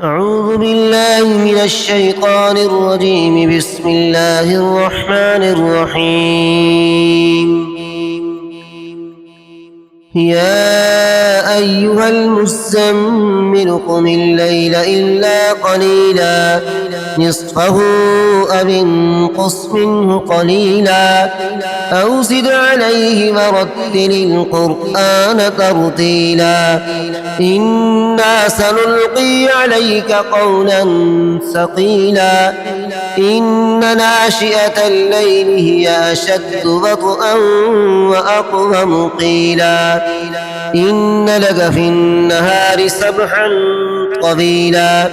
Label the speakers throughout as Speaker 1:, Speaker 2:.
Speaker 1: أعوذ بالله من الشيطان الرجيم. بسم الله الرحمن الرحيم. يا أيها المزمل قم الليل إلا قليلا نصفه أو انقص منه قليلا أو زد عليه ورتل القرآن ترتيلا إنا سنلقي عليك قولا ثقيلا إن ناشئة الليل هي أشد وطئا وأقوم قيلا إن لك في النهار سبحا طويلا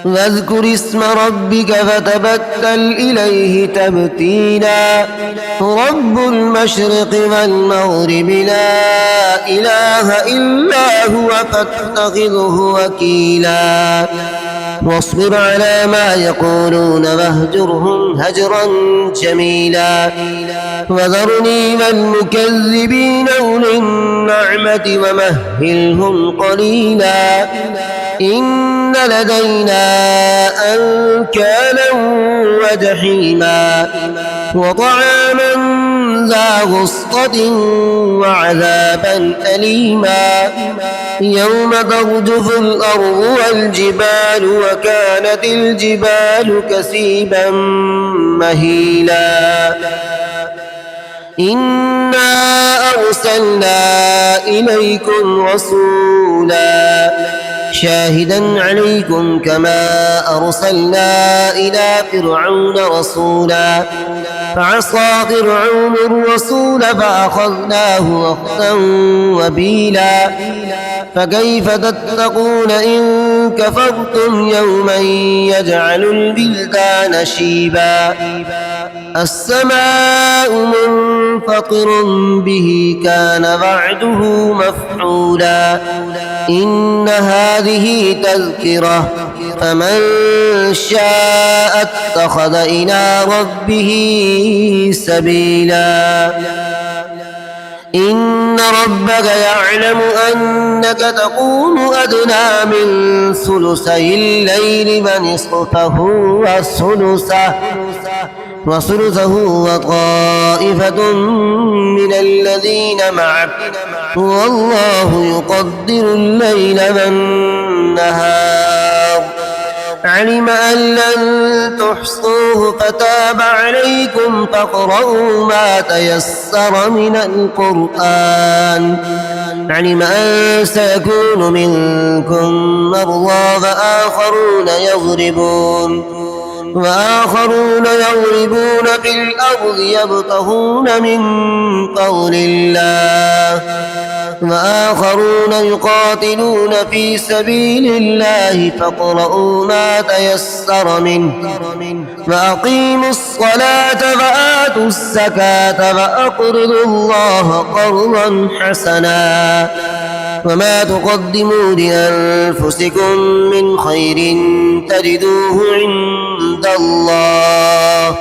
Speaker 1: واذكر اسم ربك فتبتل إليه تبتيلا رب المشرق والمغرب لا إله إلا هو فاتخذه وكيلا واصبر على ما يقولون واهجرهم هجرا جميلا وذرني والمكذبين أولي النعمة ومهلهم قليلا إن لدينا أنكالا وجحيما وطعاما ذا غصة وعذابا أليما يوم ترجف الأرض والجبال وكانت الجبال كثيبا مهيلا إنا أرسلنا إليكم رسولا شاهدا عليكم كما أرسلنا إلى فرعون رسولا فعصى فرعون الرسول فأخذناه أخذا وبيلا فكيف تتقون إن كفرتم يوما يجعل البلدان شيبا السماء منفطر به كان وعده مفعولا إن هذه تذكرة فمن شاء اتخذ إلى ربه سبيلا إن ربك يعلم أنك تقوم أدنى من ثلثي الليل ونصفه وثلثه وطائفة من الذين معك والله يقدر الليل والنهار علم أن لن تحصوه فتاب عليكم فاقرؤوا ما تيسر من القرآن علم أن سيكون منكم مرضى وآخرون يضربون في الأرض يبتغون من فضل الله وآخرون يقاتلون في سبيل الله فاقرؤوا ما تيسر منه وأقيموا الصلاة وآتوا الزكاة وأقرضوا الله قرضا حسنا وما تقدموا لأنفسكم من خير تجدوه عند الله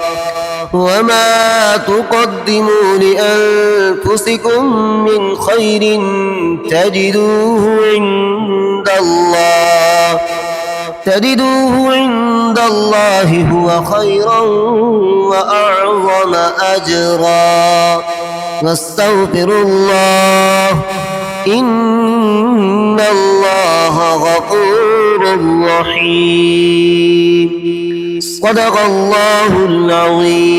Speaker 1: وما تقدموا لأنفسكم من خير تجدوه عند الله هو خيرا وأعظم أجرا واستغفروا الله إن الله غفور رحيم صدق الله العظيم.